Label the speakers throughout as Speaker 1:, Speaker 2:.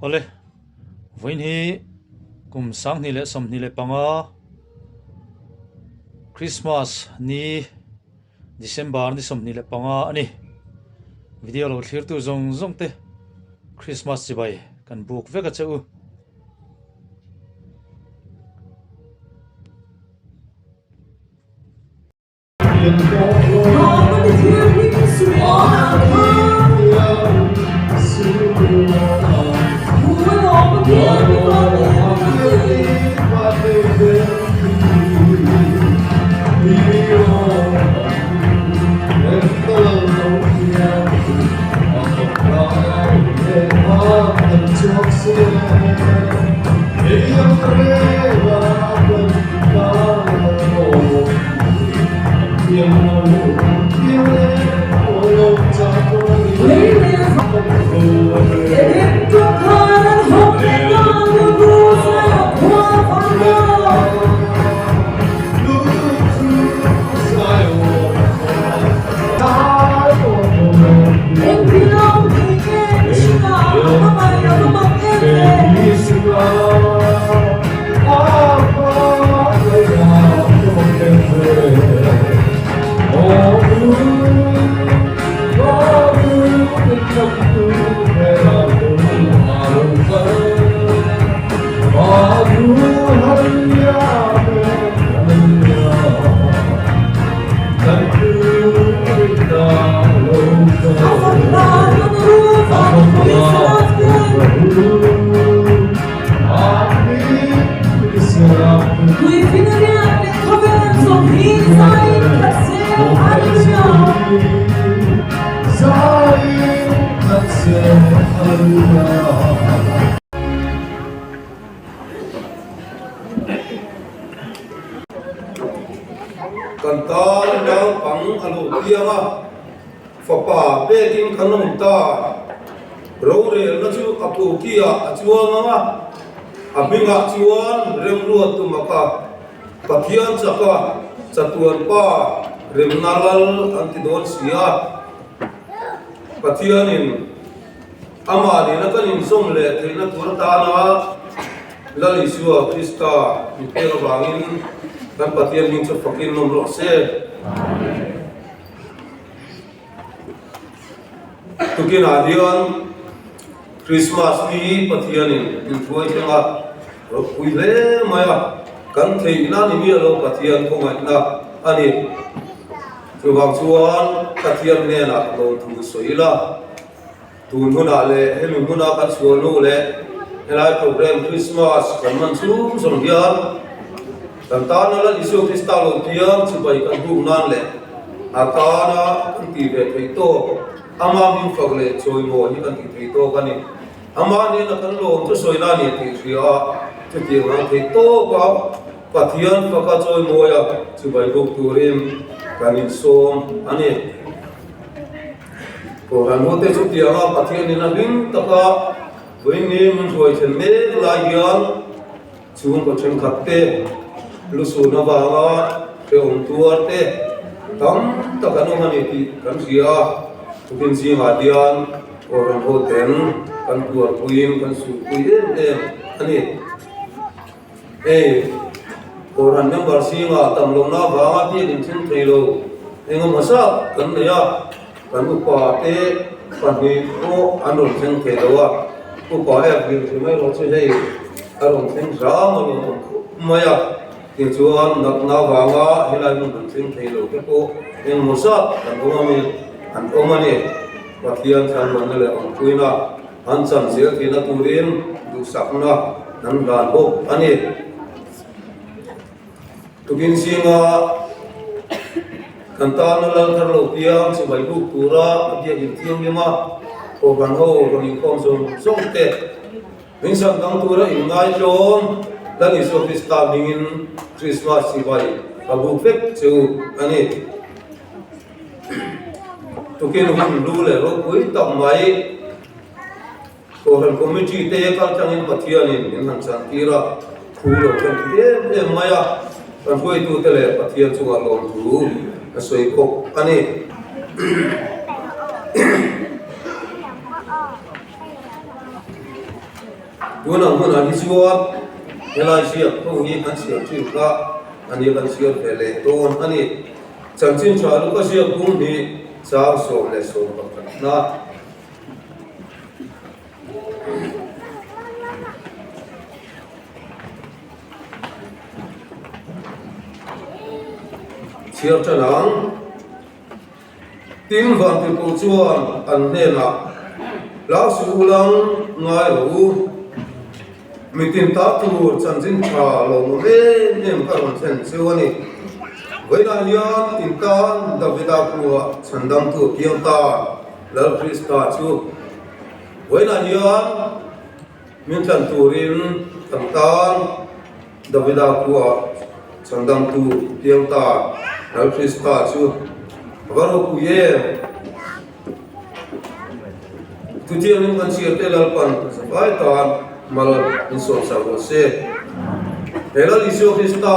Speaker 1: Ole, voin hi kum sang ni le som ni le panga Christmas ni December ni som ni le panga ani video lo thlir tu zong zong te Christmas chi bai kan book veka cheu
Speaker 2: Kantar dang pang alu tianga fapa peking kanong ta rore na chu apu kia chuanga ma abinga chuan remruat tu maka pathian chaka chatuan pa remnalal antidon sia pathianin ama ni na kanin som le thina turta na lali suwa krista ni pero bangin dan patian min so fakin nom ro se tukin adian Christmas ni patian in tuai tanga ro puile maya kan thei na ni mi lo patian ko ngai na ani chuwang chuan patian ne na lo thu soila tun huna le hemi huna kan suanu le helai program Christmas kan man chu som dian Tantana la Isu Krista lo tiang chubai kan bu nan le atana ti ve peito ama min fagle choi mo ni kan ti peito kan ni ama ni na kan lo to soina ni ti ria ti ti ma peito ba pathian paka choi mo ya chubai bu turim kan in som ani ko ran mo te chu ti ama pathian ni na bin taka voi ni mun choi chen me la yang chuan ko chen khatte lusu na bawa pe tuarte tam takano mani ti kan sia tukin si hadian orang hotel kan tuar puin kan su puin ani orang yang bersinga tam long na bawa ti din chen thelo engom hasa kan ya kan upa te pani ko anol chen thelo upa ya bil mai ro che dei aron chen ra mani maya Tujuan nak nawawa hilai mun ting thelo ke ko eng musa kan omami an omani pathian san manale on kuina an san zel thina turin du sakna nan ran ho ani tukin singa kantana lal tharlo piang si bai bu pura dia tiang lima ko kan ho ko ni kom som te min san dang tura ingai lom dan Isu Krista mingin Christmas si bai abu fek chu ani tukin hum lu le ro pui tam mai ko han committee te kal changin pathian in han chan tira thulo kan e maya kan hoi tu tele pathian chu alom tu asoi ko ani tu na mun ani chuwa helai sia ko hi kan sia chu ka ani kan sia vele ton ani chanchin cha lu ka sia kum ni cha so le so ka na sia cha nang tin van ti ko chuan an ne na lao su lang ngai ru mitin ta tu chanchin cha lo mo me nem ka ron chen chu ani với đại nhân in tan Davida của Chandam tu kiam ta lal Krista chu với đại nhân min chan turin tam tan Davida của Chandam tu kiam ta lal Krista chu varo ku ye tu tiang min kan siat lal pan vai tan mal in so sa go se ela lisio Krista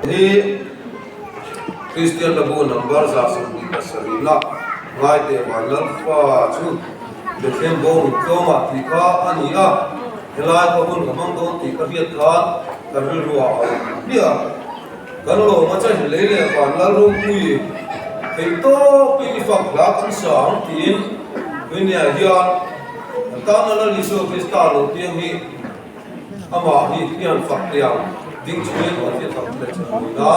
Speaker 2: ni Christian labu number sa sumbi kasarina ngai te wanal fa chu de khem bon koma ti kha ania helai ko bun kamang don ti ka hiat kha ka ru ruwa dia kan lo ma cha le le pan la ru pui thei to pi fak la kan sang tin dunia hian ta na la li so krista lo tiang hi ama hi hian fak tiang ding chuin wa ti thak le cha na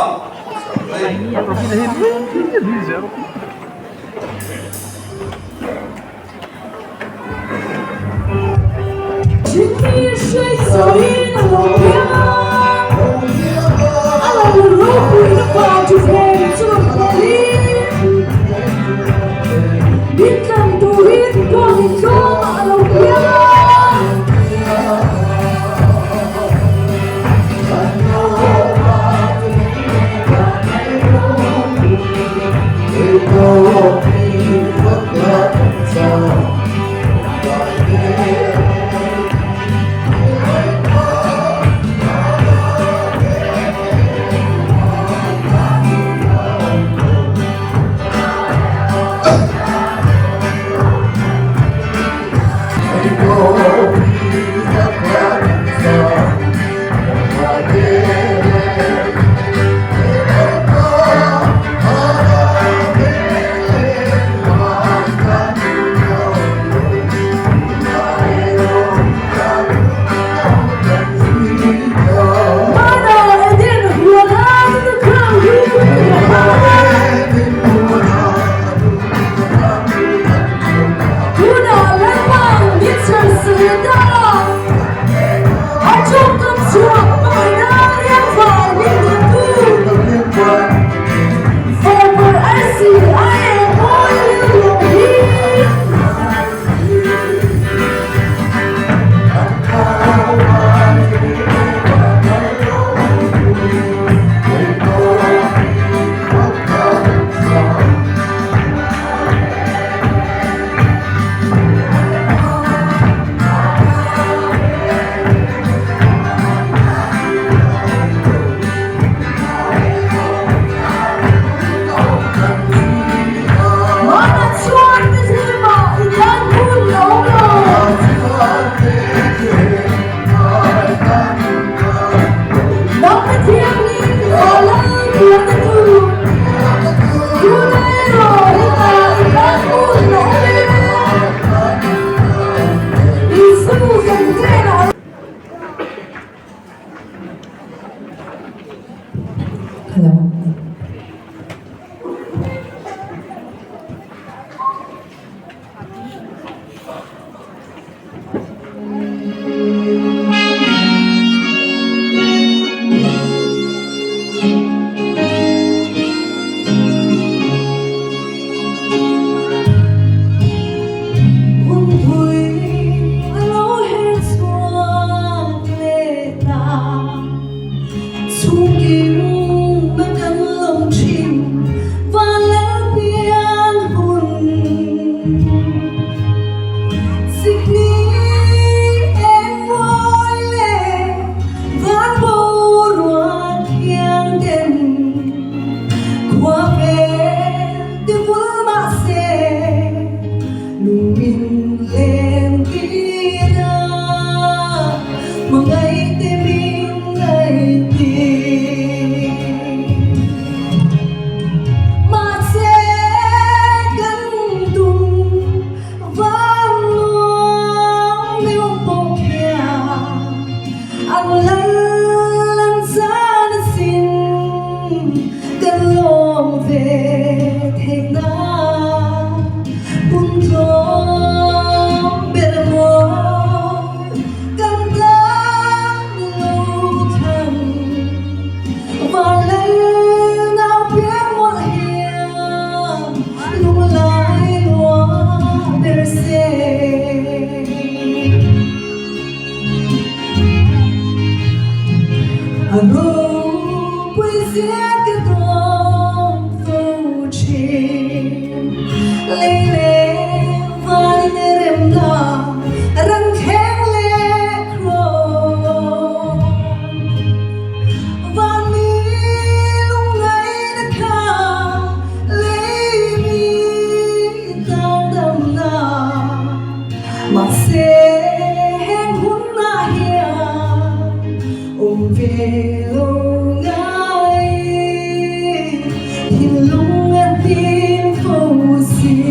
Speaker 3: thiên lung ngân tin phù si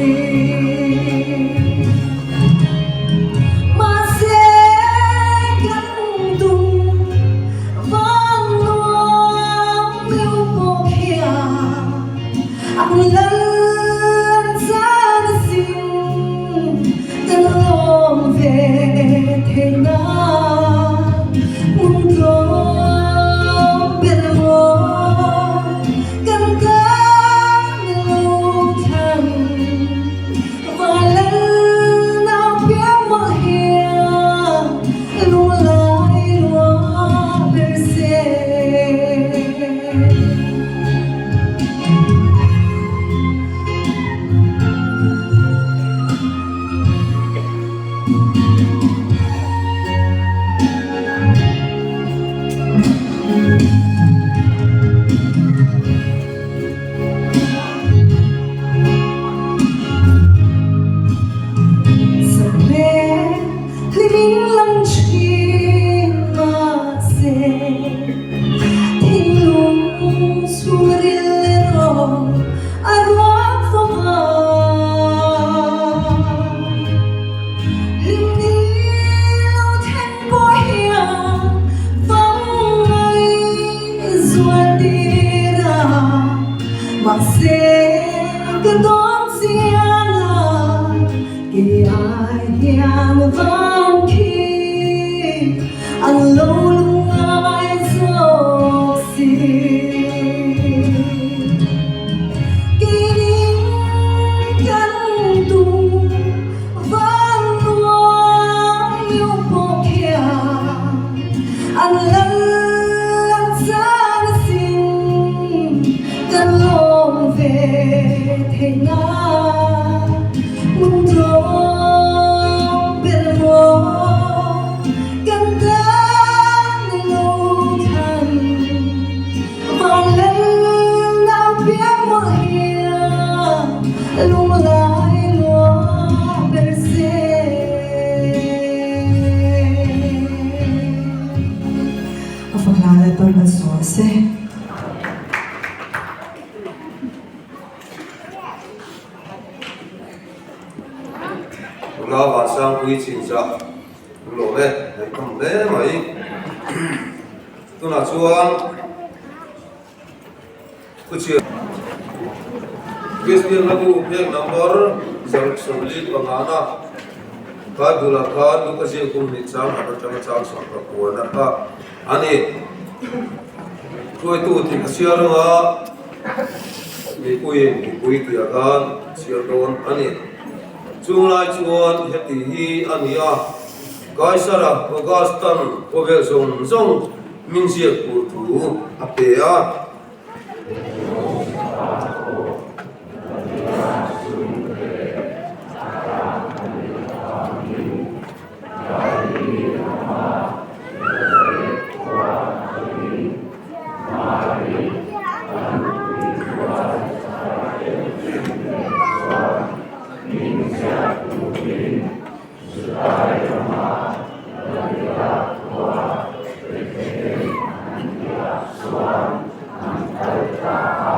Speaker 3: mà sẽ gắn tung vang loa yêu bộ kia anh lần ra xin gần lòng về thế nào muốn có biết mơ gần cả lâu thầm và lần nào biết mơ hiền luôn lại loa bên xe living lăng chi mà sẽ thiên lung xuống đi lên rồi ai hóa phong hà lim đi lâu thêm bối hiền vắng ngày rồi đi ra mà sẽ cứ đón riêng kỳ ai hiền vắng khi anh lâu lung ai dấu xin kỳ nín gắn tung vang loa yêu bộ kia anh lần ra xin gần lòng về thế nào muốn biết mơ gần cả lâu thầm và lần nào biết mơ hiền luôn lại loa bên xe Phật lại tôi mà xóa xe
Speaker 2: Nga và sang quý trình ra lộ lên để cầm lẽ mấy tôi là chuan cứ chưa biết là bu phek number zero solid bangana ka dula ka du ka je kum ni chang ha ta chang sa ko na ka ani koi tu ti sia ro mi koi tu ya kan sia don ani chung lai chuan heti hi ania kaisara augustan ove zong zong min sia ku tu apea
Speaker 4: Hãy subscribe cho kênh Ghiền Mì Gõ để không bỏ lỡ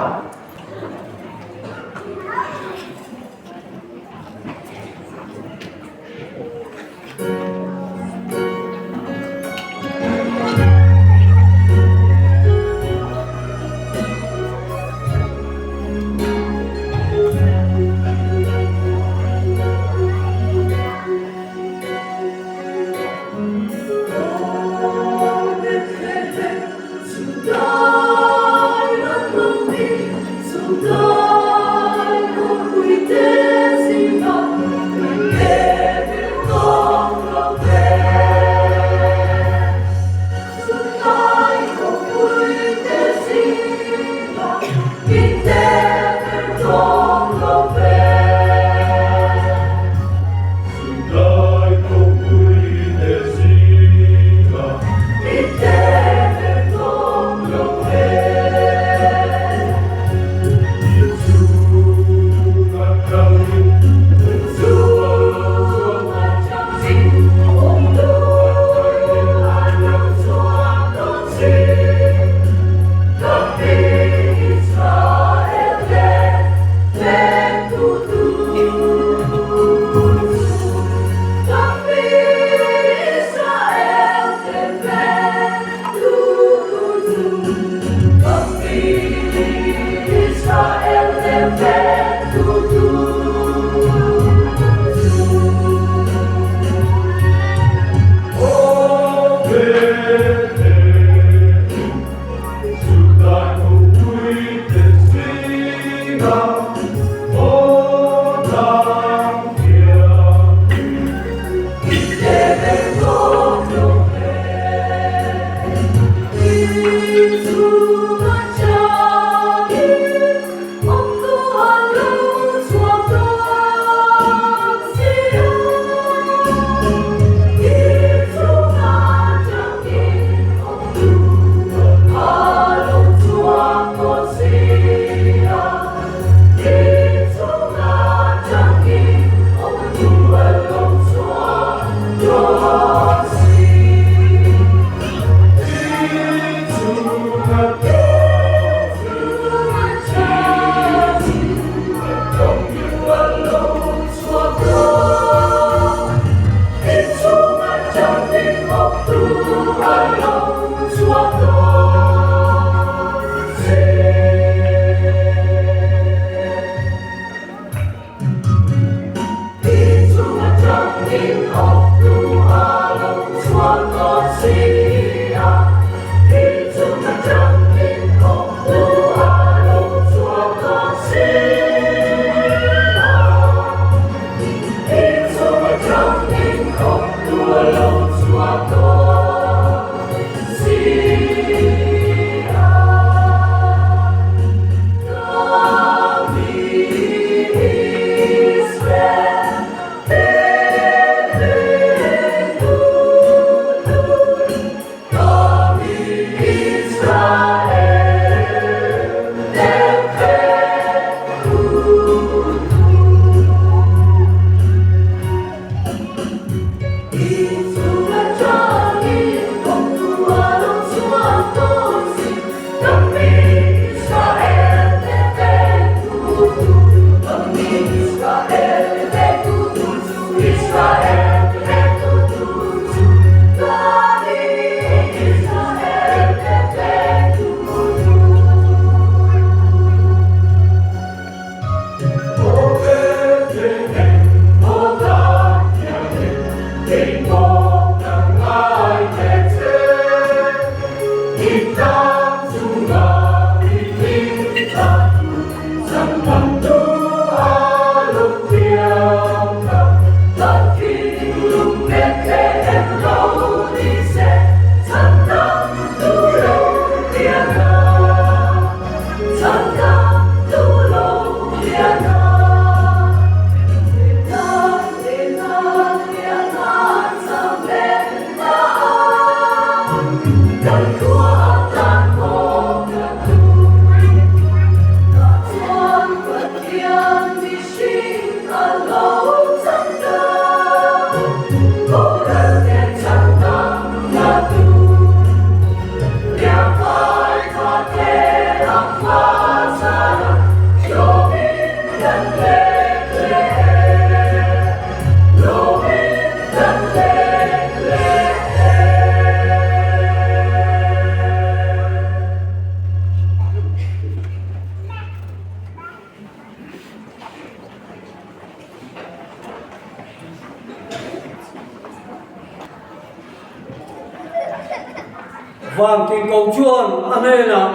Speaker 4: vàng thì cầu chuông anh ấy là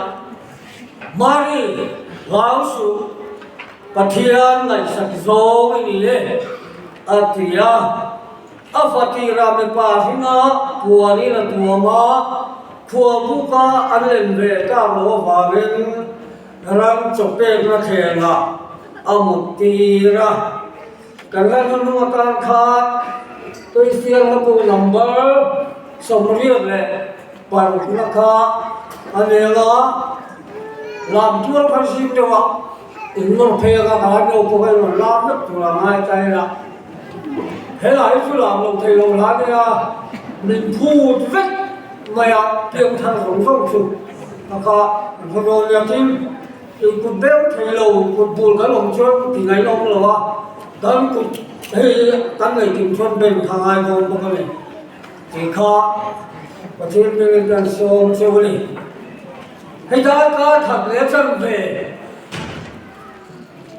Speaker 4: Mari lão su Pathian ngày sạch gió cái gì ấy Atia Afatira me pa hinga puani na tuama puamuka an len ve ka lo wa ben rang chope na khenga amutira kalan nu ta kha tôi siang na pu number somriya le par na kha anela làm chuan phan sim dewa inmor phega ka no ko lo lam na tura mai tai la thế là cái làm lòng thầy lòng lá này mình thu rất mày tiếng thằng sống phong sụp mà có rồi là tim thì cột béo thầy lầu cột buồn cái lòng chuông thì ngày ông là đón cột thì các ngày kiểm soát bên hàng hai con bao nhiêu thì khó và thêm những cái số siêu đi hay ta có thật lẽ chân về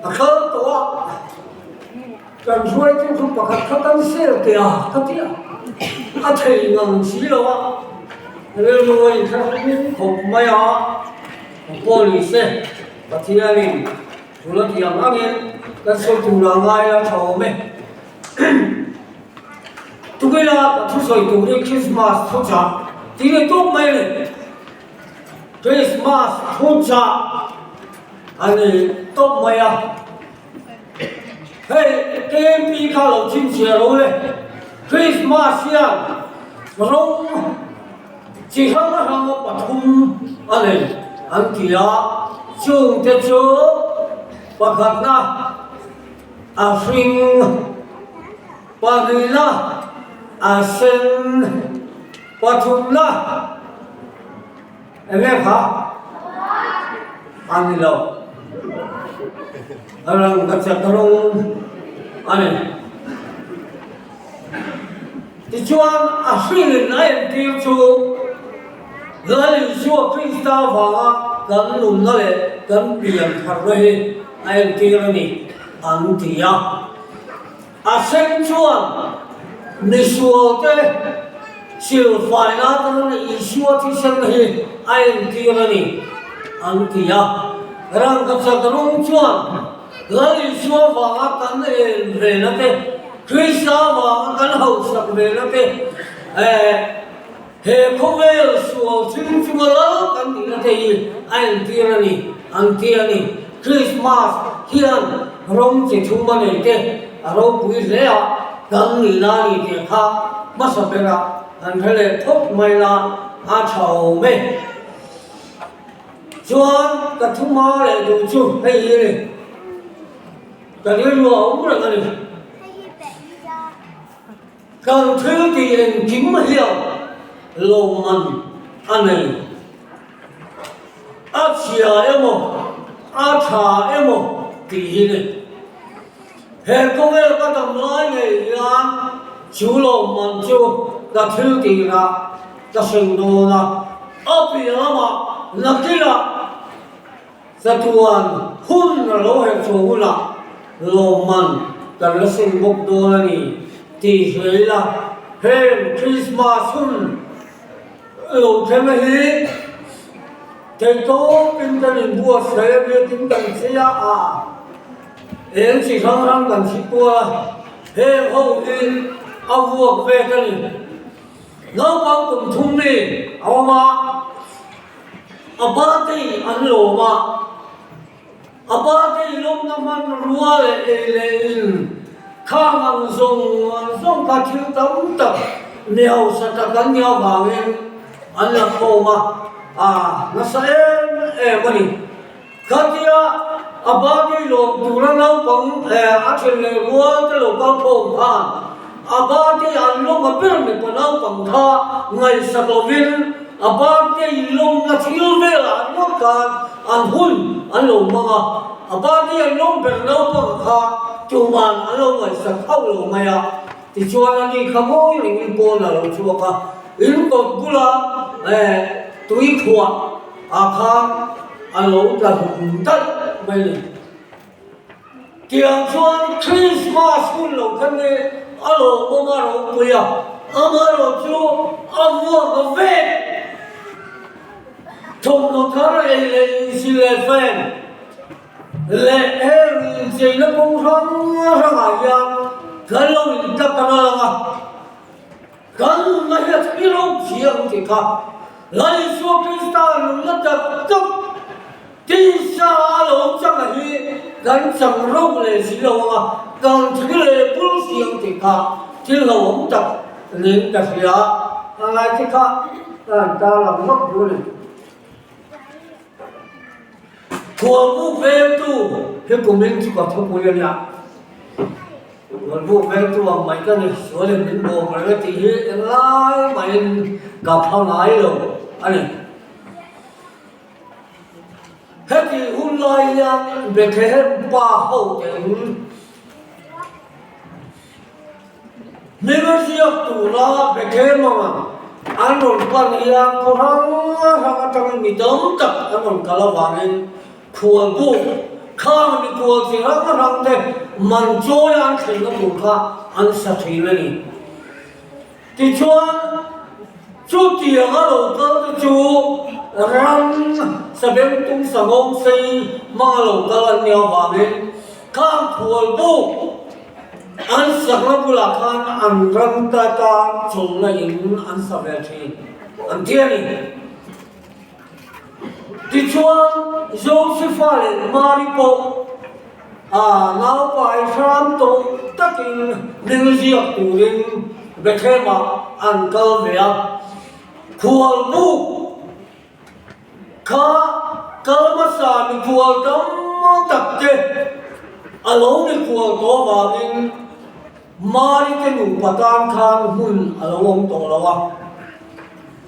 Speaker 4: khớp tổ cần chuối chúng không có khát khát ăn xe kìa khát tiếc ăn thầy ngần xí đâu á rồi rồi khát khổ mấy á cô lì xe và thì anh em chúng nó thì ăn ăn cái số chúng là ngay là chầu mẹ tụi cái là thu soi tụi cái Christmas thu trả thì cái tốt mấy này Christmas thu trả anh ấy tốt mấy à hey, cái em đi khá lâu chim chia rồi đấy Christmas ya rồi chỉ hàng nó hàng bắt thùng anh ấy anh kia chung thế chứ bắt gặt na sinh bắt đi na sen bắt thùng na em nghe hả anh đi lâu orang kacau terung, ane. Dijual akhirnya naik tiup, lalu jual kristal vanga, kan lunnale, kan bilang terbaik, naik tiup ni, antia. Asal jual, nisual te, silvana tu ni isuat isan ni, naik tiup ni, antia. Orang kacau terung jual. Lalu semua wangakan relate, Krishna wangakan hausak relate, hekovel semua cuma lalu kan relate antiani, Christmas hian rom cuma relate, rom puisi lea kan nilani dia masa pera, antara top maila acau me, jual ketemu le tujuh hari. Cái điều đó cũng là cái gì? Cần thứ tiền chính mà hiểu lồng mần anh này, ác xia em mồ, ác thà em mồ thì này, hệ công nghệ các đồng nói này là chú lồng mần chú cái thứ tiền là cái sinh đồ là áp bị nó mà là cái là za tuan hun là lỗ hệ số là Roman kalau sing buk doa ni ti hela hem Christmas hun lo thema hi thầy to tin tan bua sai be tin tan sia a em chỉ sang rang tan si tua he ho in awu ve kan lo bang kum thum ni awama abati an lo ma abadi lom naman ruale elein khang zong ka thil tam tak neo sa ta kan neo bangin an la ko ma na sa mani katia abadi lom turan lau pang a thil le rual te lo ka phom phan abadi an lom ma per me pa lau pang tha ngai sa lovin abadi lom na thil vela no kan an hun an lo mga abadi an long ber lo pa kha chuman an lo ngai sa khau lo maya ti chuan ani khamoi ring po na lo chu ka in ko bula tui khua a kha an lo ta hum ta mai ni tiang chuan Christmas hun lo kan ne a lo ma ro puya ama ro chu avu ka ve Trong nó thở lên xin lệ phèn lệ em chỉ nó cũng không ra ngoài giang cái lâu mình tập cái nào mà cái này là cái lâu chiang thì cả lại số cái star nó tập tập tin sa lâu chẳng là gì cái chẳng lâu lệ gì lâu mà còn cái lệ bút chiang thì cả cái lâu ông tập nên cái gì á lại thì cả ta làm mất rồi thua vũ về tu cái của mình chỉ có thua bùi nhá thua vũ về tu mà mấy cái này số lên mình bộ mà cái gì lại mày gặp thằng ấy rồi anh này hết thì hôm nay về cái hết ba hậu tiền mình có gì tu là về cái mà anh còn quan hệ có thằng thằng mình tóm tập anh còn cả là vàng khua bu khang ni khua chỉ là cái răng thế mình cho anh thấy nó buồn khá anh sẽ thấy này thì cho tiền ở đâu có thì cho răng sẽ bên tung sang ông xây mà đâu có anh nhau vào bên khang khua bu anh sẽ không có là khang anh răng ta chung là những anh sẽ về thì anh thiên này thì cho Joseph lên Maripo nào phải làm tổ tất cả những gì tụ lên về thế mà ăn cơm về khuôn bu cơ mà sao mình khuôn trong tập chế alo mình khuôn to vào mình mari cái nụ bát ăn khan hun alo ông to là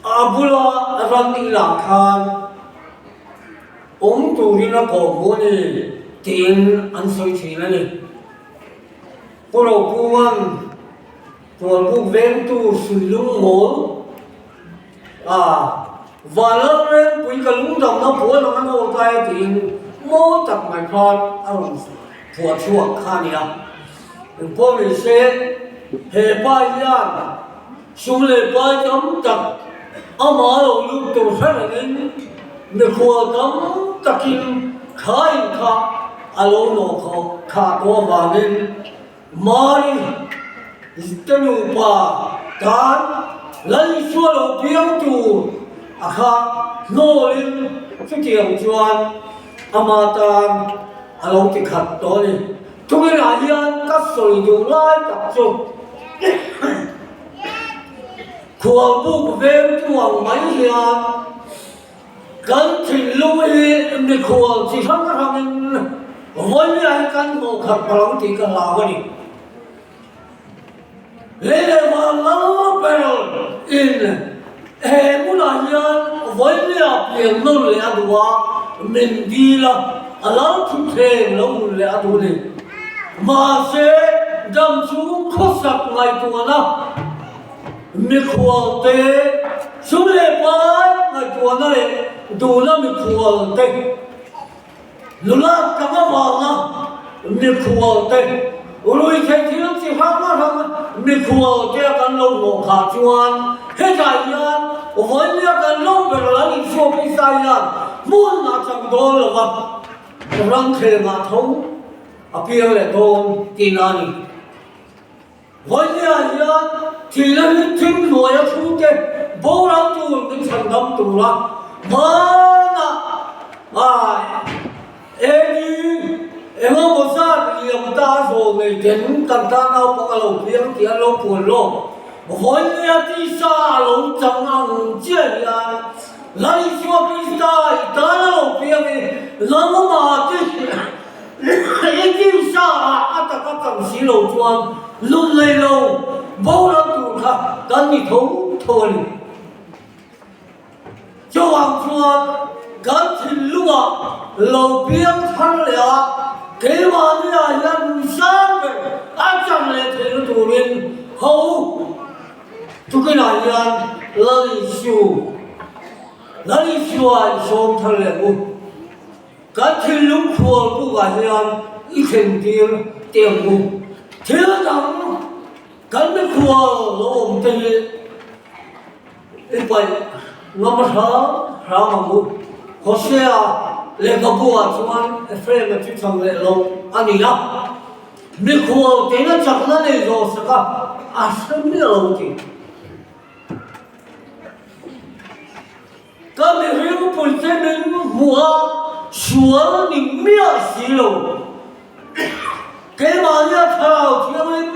Speaker 4: abula răng đi làm khan ông tu đi nó có muốn đi tiền ăn sôi chỉ là đi, cô đâu quan, còn cô ven tu sử dụng mỏ, và lớp lên quý cái lúng đồng nó phối nó ngồi tay tiền mỏ tập mày con, phùa chuộc khá nhỉ, cô mình sẽ hệ bài giang, xuống lệ bài chấm tập, ở mở đầu lúc tu rất là nên để khua tấm tất kim khai khá alo nó khá có và nên mai cái nụ bà tán lấy xua đầu biếng tù khá nô lên cái tiền chuan mà tàn alo thì khát đó đi chúng cái này hiện các sợi dù lại tập trung khua bụng về tuồng mấy hiện cần thì lưu ý mình khổ chỉ không có thằng với ai cần một khẩn bằng thì cần làm cái gì lấy mà nó bèo in em muốn là nhân với là tiền nó là đủ mình đi là lắm chúng thêm nó là đủ này mà sẽ đâm xuống khóc sặc ngày tuần đó mình khổ thế xuống lệ bài ngày tuần này đủ là mình khua tên lúc là các bạn bảo là mình khua tên rồi thấy thiếu chỉ phát mà thằng mình khua cái con lông nó khá chuan hết dài nhá với những con lông về là mình xua cái sai nhá muốn là chẳng đó là vậy răng khề mà thống bia lại tôn tin anh với những nhá thì là những thinh rồi á chú cái bố lắm chú mình thành tâm tù lắm mana em không có sao thì ông ta rồi người đến cần ta nào bằng lâu tiếng thì lâu buồn lo với nhà đi xa lâu chẳng ăn chơi à lấy xua cái ta lâu tiếng lắm mà cái đi xa ta có cần xí lâu chuan luôn lấy lâu bao lâu tụ khác cần đi thấu thôi cho hoàng chuan gần thì lúc lâu biếng thân lẽ cái mà như là nhân sáng về anh chẳng lẽ thế nó tụ lên hầu chú cái này nhân lấy siêu anh sống thân lẽ của gần thì lúc chuan của cả nhân ít hình tiền của thế rằng gần với chuan nó ôm tay ít vậy nó mất hở mà muốn Hosea le kabua chuan Ephraim chu chang le lo ani ya mi khuo te na chak na le zo saka asam ni lo ti ka mi ri pul te men mua sual ni mia si lo ke ma ya thao chi men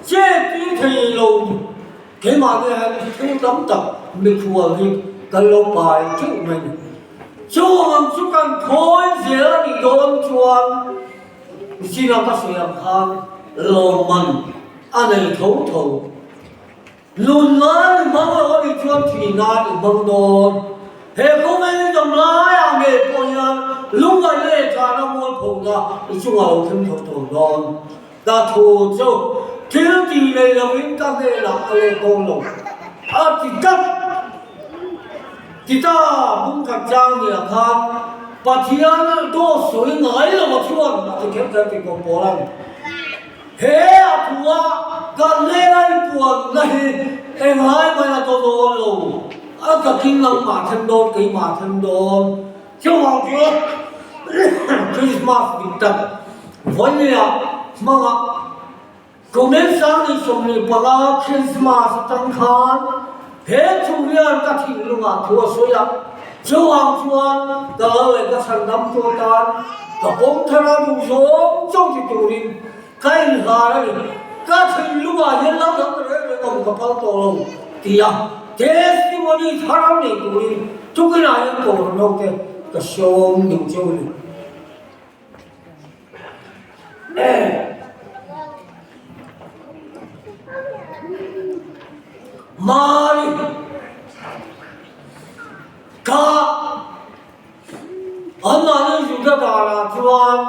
Speaker 4: che ti thei lo ke ma ya thu dam tập mi khuo hi ka lo pai chu men chuang chu kan khoi zia ni don chuan sina ka siam khang lo man anei thâu thâu lun lai ma lo ni chuan thi na ni bang don he ko me ni dom lai a me po ya lung ga le cha na mo pho da chu wa lo them thâu thâu don da thu chu thiếu ti le lo in ka me la ale ko lo a ti ka kita bukan jang ni akan patian do soi ngai lo ma chuan ti kem ta ti ko polan he apua kan le ai puan nahi e ngai mai na to do lo a ka king lang ma thân don cái ma thân don chu hoàng chúa Christmas đi tập vẫn là mong cô nên sáng đi sống đi bằng Christmas tăng khan hết chung riêng các thị luôn à thua số lắm chú hoàng chuan đã lời các sản phẩm thua tan và bóng thân ra đủ số trong thị tù đi cái là đấy các thị luôn à hiện lắm lắm rồi còn có bao tổ lòng thì à testimony thằng này tù đi chú cái này em tổ nó cái show đừng chơi đi Mari ka anani juga dara tuan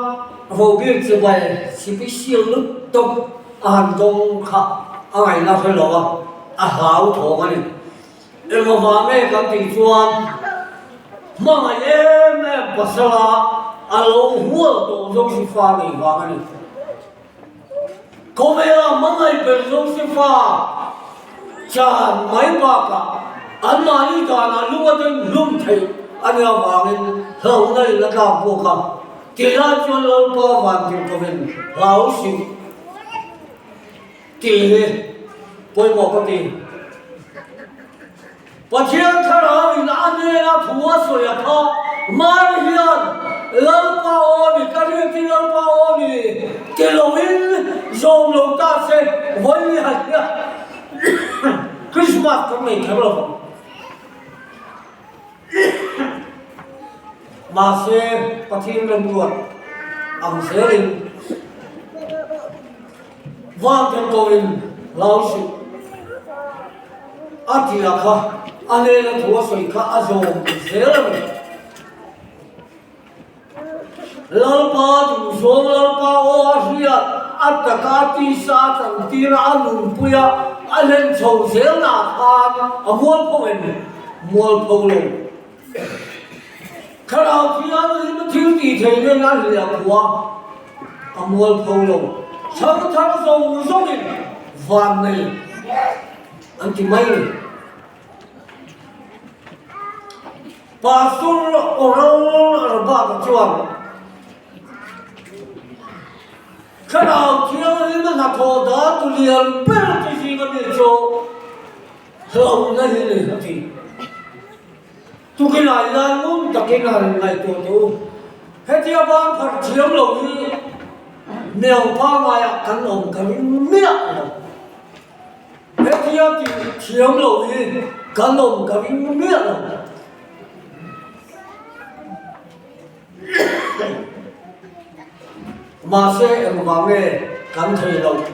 Speaker 4: hobi sebai sipi silu tok andong ka angai na hello a hau tho ka ni emo ma me ka ti tuan ma em pasala alo huo to jong si fa ni wa ka ni ko me la ma ngai per jong si fa chan mai ba ka an ma ni da na lu wa den lum thai an ya ma ngin ho nai la ka po ka ti la chon lo pa wan ti ko ben lao si ti he poi mo ka ti pa chiang tha ra in an ne la phua so ya tha ma hian lo pa o ni ka ri ti lo pa o ni ke lo in zom lo ta se voi ni ha Christmas của mình thế rồi mà xe có thiên lên ruột ông sẽ đi vang trên cầu in lao sự anh chỉ là khá anh ấy là thua sợi khá anh dồn sẽ là mình lao pa tu dồn lao pa ô asia anh ta cá ti sa chẳng ti ra anh lùn puya anh lên sầu sẽ là than ở muôn phong hình muôn phong lùng khá nào thì anh ấy nó thiếu gì thì nên anh là quá ở muôn phong lùng sáng tháng dầu dốc hình vàng này anh chỉ mấy bà xuân ở đâu ở ba cái chuồng khá nào thì anh ấy nó thổ đá tu liền bê cái gì mà để cho hậu nó như này thì tu cái này là muốn tập cái này tu hết thì bạn phải chiếm lồng đi nèo pha mai cắn lồng cắn miệng hết thì chiếm lồng đi cắn lồng cắn miệng mà sẽ em vào nghe cắn thầy lồng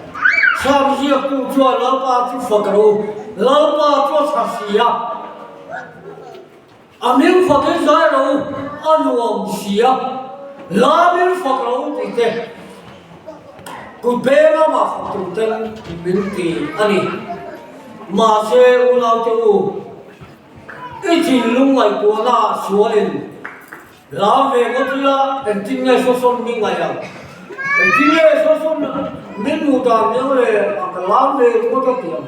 Speaker 4: sao bây giờ cũng cho lão ba chú phật đâu lão ba cho sạch xì à miếng phật cái giải đâu anh uống xì lá miếng phật đâu thì thế cứ bé mà phật tu tên miếng thì anh mà sẽ u lao châu ít chỉ lung ngoài của na xua lên lá về có thứ là em tin nghe số số như vậy à em nghe số số nên một đàn nhớ về cái lá về có cái tiền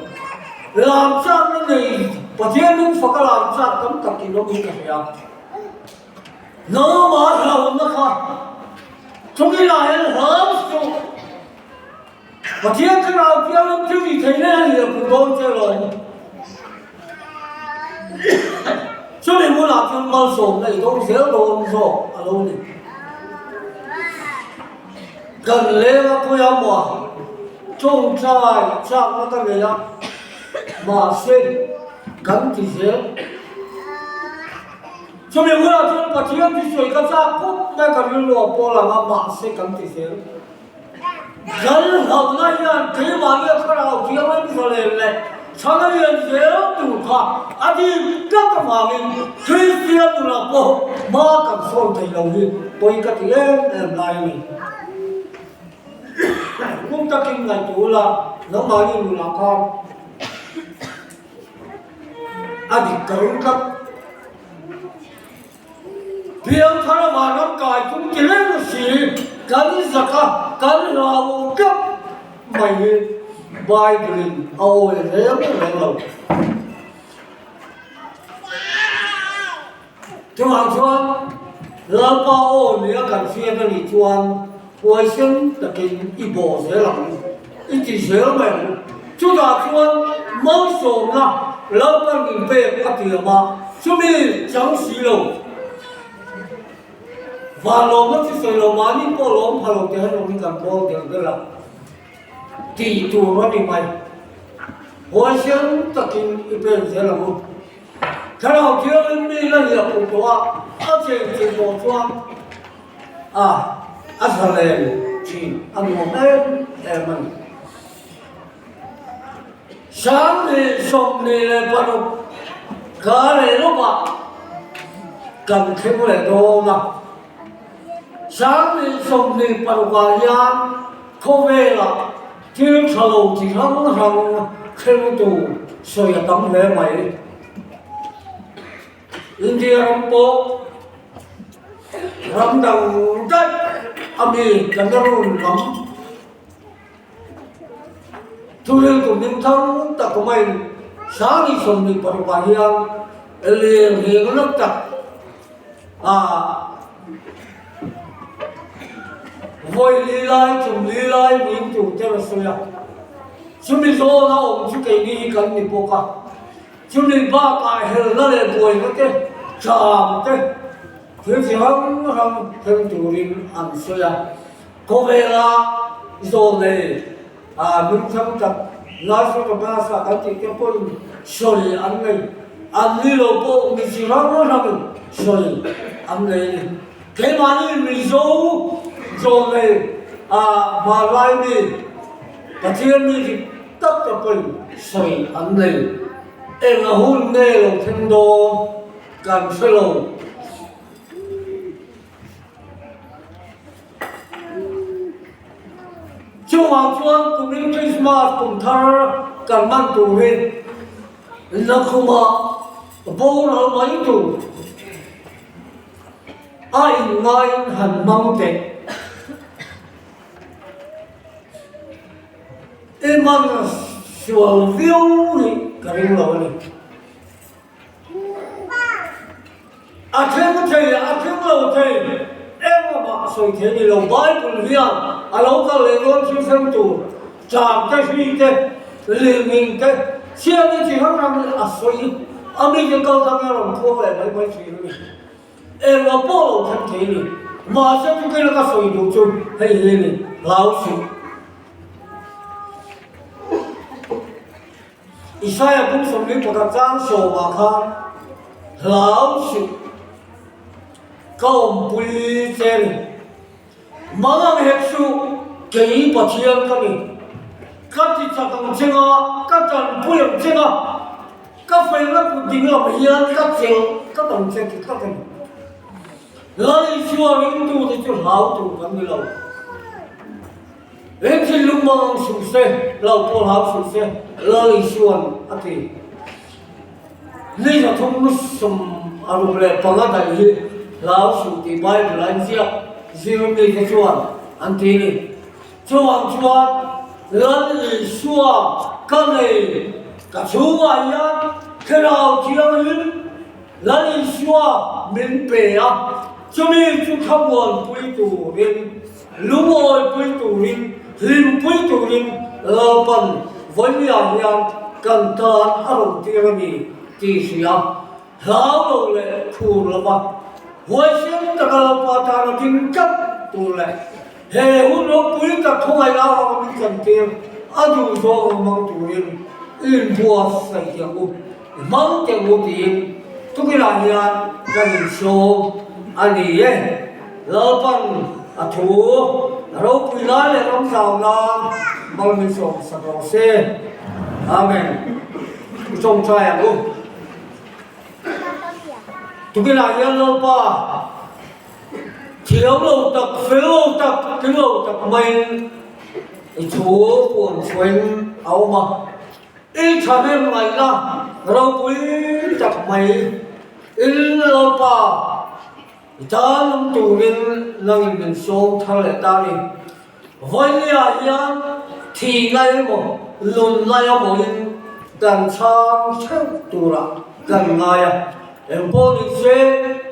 Speaker 4: làm sao cái này và thiên linh phật làm sao cấm tập thì nó bị cái gì nó mà lâu nó khác chúng cái này là hết rồi và thiên cái nào kia nó chưa gì thấy nên thì cũng tôi chơi rồi cho nên muốn làm chuyện bao sổ này tôi sẽ đồ sổ à đâu đi gần lễ các cô em mà trông trai chắc nó ta người lắm mà sinh gắn thì dễ cho nên muốn làm chuyện và thiên thì sửa các cha cút ngay cả những lúa bỏ là mà sinh gắn thì dễ gần học này là thế mà như thế nào thì không biết rồi này 상하이 연세도 가 아직 깜짝 마음이 크리스티안으로 뭐 마감 소리 들려오니 보니까 되게 라임이 꿈딱인 날 몰라 너무 많이 몰라 아직 그런가 비양 사람 안 가, 좀 길는 것이 가는 사가 가는 하고 급 많이 바이블인 아오에 내용을 내놓고 중앙주한 러바오 내가 간수에는 이 주한 훨씬 느낀 이 보세랑 이 지세를 주다주한 멍소나 러바님 배 같으마 준비 장시로 và lồng nó chỉ sợi lồng mà những con lồng phải lồng thì hay lồng đi cầm con thì cái là thì chủ nó đi mày hồi sáng tất nhiên ít bên sẽ là một cái nào chưa lên đi là nhiều cũng có ở trên bộ choang à sao lên chỉ ăn một em mình sáng thì xong thì là bắt đầu cái này nó mà cần thêm một cái đồ mà sáng thì xong thì bắt đầu qua nhà không về là thiếu thầu thì hắn khen tù soi tấm về mày India bộ làm đầu đất ami cần nó lắm thu lên của những tháng ta của mình sáng đi xong thì bắt đầu qua nhà liền liền nó tập voi lý lai chúng lý lai mình chủ cho là soi chúng mình do nó ông chú cái đi cần đi bộ cả chúng mình ba cái hết nó lên bồi nó cái chạm cái thứ gì hắn thêm chủ linh ăn soi có về là do này mình tham tập nói số của ba sa cái gì cái bồn soi ăn này ăn đi lâu bộ mình chỉ hắn soi ăn này cái mà mình do này mà lại mình và thiên nhiên thì tất cả mình soi ăn này em là hôn nghe là thêm đồ cần phải lâu Chúa Hoàng Chúa cùng đến Christmas cùng thơ cần mang tù huyên là không mà vô nó mấy tù ai ngay hẳn mong tệ em mang sửa viêu này cả những lời này thêm thầy thêm lâu thầy em mà soi thế thì lâu bái cùng hiền lâu ta lấy luôn chim xem tù chạm cái gì thế liền mình cái xem cái gì hắn làm soi mình chỉ câu thằng nào làm thua lại mấy chuyện này em là bộ lâu thêm thế này mà sao cái nó soi đủ chung hay này lão sư Isaiah cũng sống đến một trang sổ mà khan lão sư câu bùi trên mang hết su cái bát thiên cái này các chị chắc cũng chưa các chân bùi cũng chưa các phải là cũng tính là bây giờ các chị các đồng chơi các cái lấy xua những tu thì cho lão tu vẫn như lâu em chỉ lúc mang sủng xe lâu cô lão sủng xe lấy xua à thì lấy ra thông lúc sum à lúc này bằng cái đại gì lão sủng thì bài của anh chị riêng mình cái chuan anh thì này chuan lấy xua cái này cả chú anh nhá cái nào chỉ là lấy xua mình bể cho nên chúng ta muốn bùi tù rin lúc ôi bùi tù rin lim bùi tù rin lơ bần với nhà nhàng cần tàn ở đồng tiền này thì xìa háo đầu lệ thù lơ bần với xem ta lơ bần ta là kinh cấp tù lệ hệ hút lúc bùi ta không ai lao vào cần tiền ở dù do mang tù rin in bùa xảy ra ngục mang tiền ngục tiền tôi cái là nhà gia đình số anh ấy lỡ bằng chú rồi quý nói là trong giàu nó bằng mình sống sạch lòng xe amen trong trai à luôn tôi cái là nhà lỡ ba thiếu lâu tập phế lâu tập cái lâu tập mình chú buồn xuyên áo mà ít cho nên mày là rồi quý tập mày ít lâu ba ta lâm tu rin lang in song thang le ta ni voi ya ya thi lai mo lun lai mo in kan chang chang tu ra kan nga ya em po ni se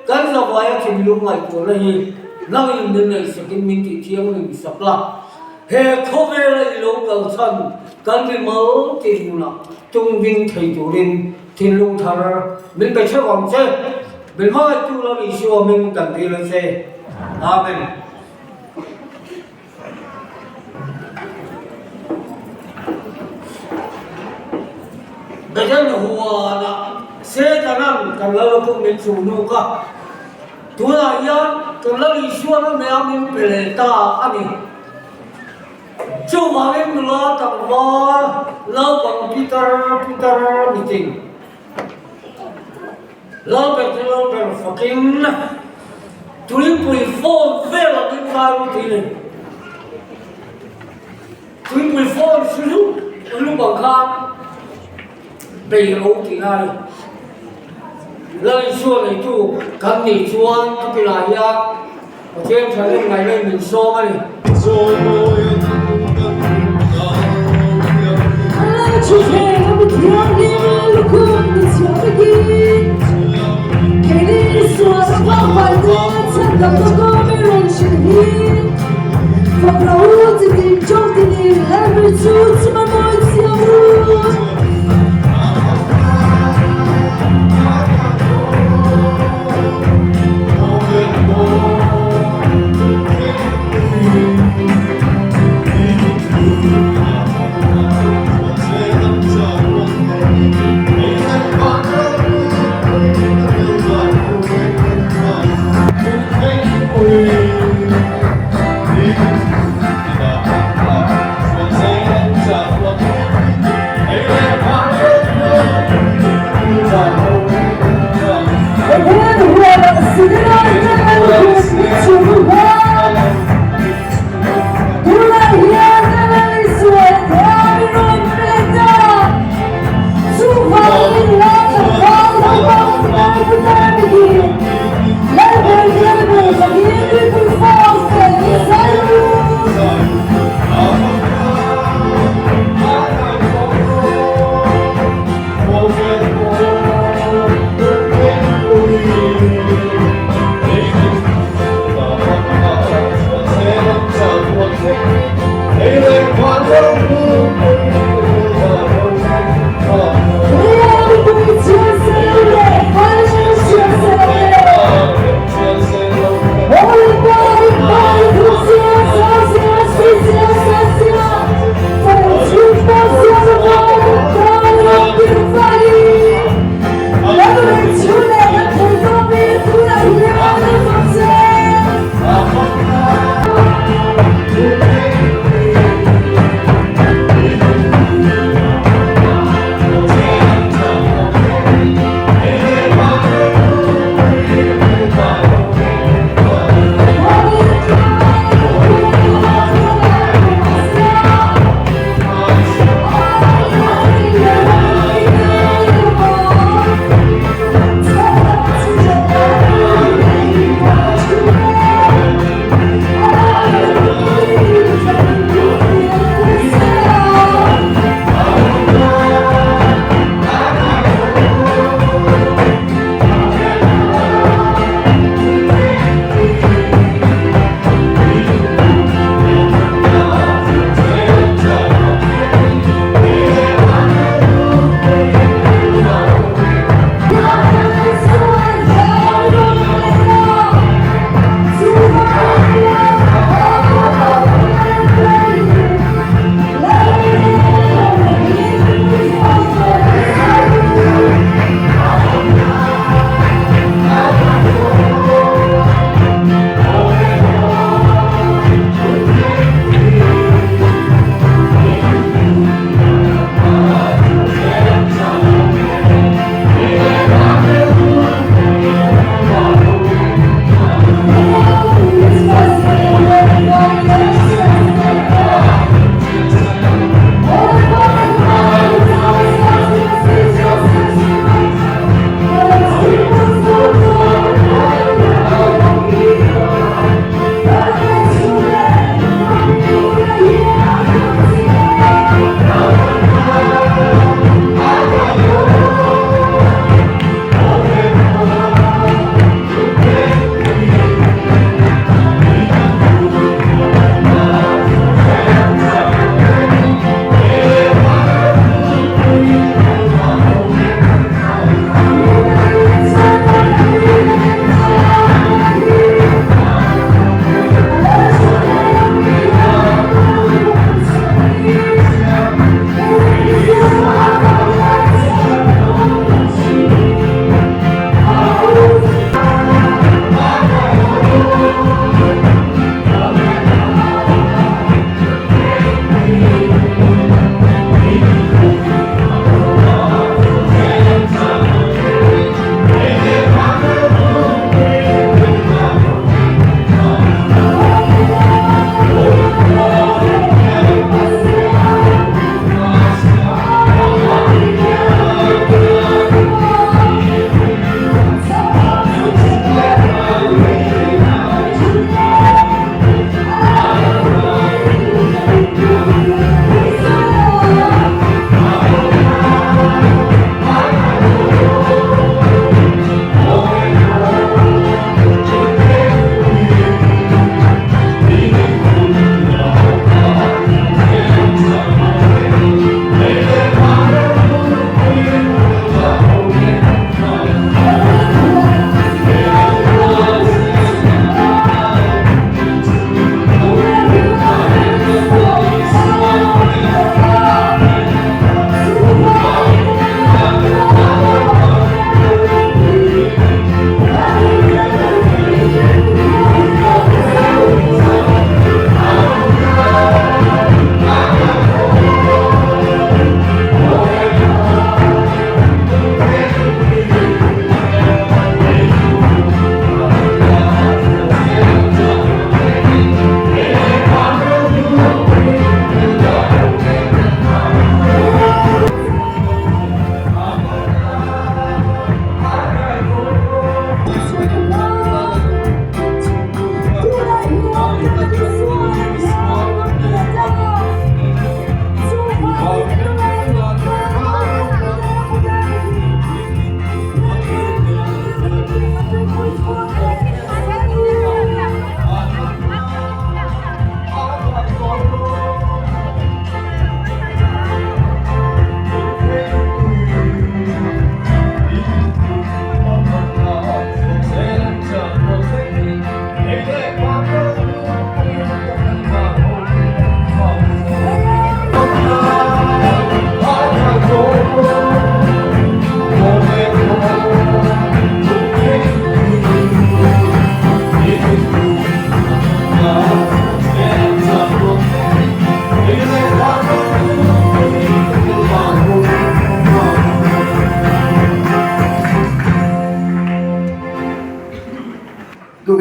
Speaker 4: kan la wa ya thim lu ngai ko la hi lang in den nei se kin min ti thiang ni sak la he kho ve la lo kal chan kan bi mo ti mu na tung vinh thầy tu rin thiên lung thar min pe che wang che mình hỏi chú là lý do mình cần đi lên xe amen bây giờ là hùa là xe ta nằm cần lỡ không mình chủ nụ cả chú là yên cần lỡ lý do nó mẹ mình về lệ ta anh ấy chú mà mình lỡ tầm vào lỡ bằng Peter meeting lỡ bèn fucking tụi bùi phone về là cái vai của tụi này tụi bùi phone sử dụng lúc bằng khăn bày lỗ thì ai lời xua này chú cần thì chúa cái là ya ở trên trái lên ngày lên mình so này
Speaker 3: chú thế không biết thương đi lúc không được cho đi cái đi xua không phải thế chắc là có mấy lần chuyện đi và lâu thì tìm trong tình yêu em bị chút chứ mà nói sao
Speaker 5: Hãy subscribe cho kênh Ghiền Mì Gõ để không bỏ lỡ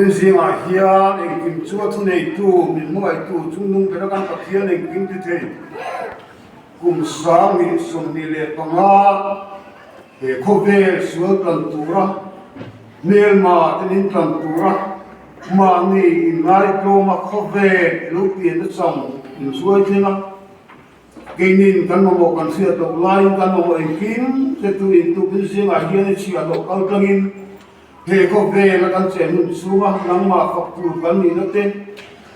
Speaker 5: bên riêng hiền anh kim chúa thu này tu mình mua tu chung nung cái đó căn bậc hiền anh kim thế cùng sáng mình sống đi lệ bằng á để khâu về xuống tận tu ra nên mà tên tận tu ra mà người ngay pro mà khâu về lúc tiền nó xong mình xuôi thế nào cái nhìn căn mà một căn xe đầu lai căn mà anh kim sẽ tu in tu bên riêng hiền chỉ là độ cao tăng in hệ khâu về là căn trẻ mình xuống nắng mà phật tu căn gì nó tên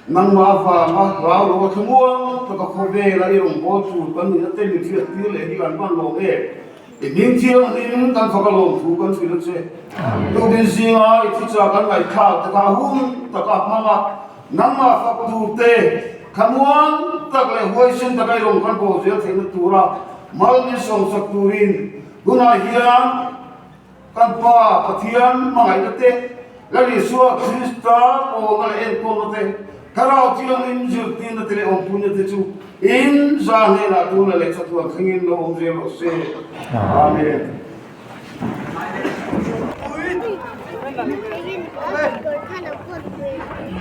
Speaker 5: nang ma fa ma rao lo thumuang to ka khove la irong bo chu kan ni te ni thia ti le ni kan ban lo e ning chiang ning kan fa ka lo thu kan si lo che to bin singa I thi cha kan ngai kha ta ka hun ta ka ma ma nang ma fa tu te khamuang tak le hoi sin ta kai rong kan bo je the na tu ra mal ni song sak turin guna hian kan pa pathian ma ngai te la ni suwa krista o ngal en ko te Karau tiang in jil tin na tele om punya te chu in za ne na tu na le cha tu khangin lo om je lo se amen
Speaker 6: Ui.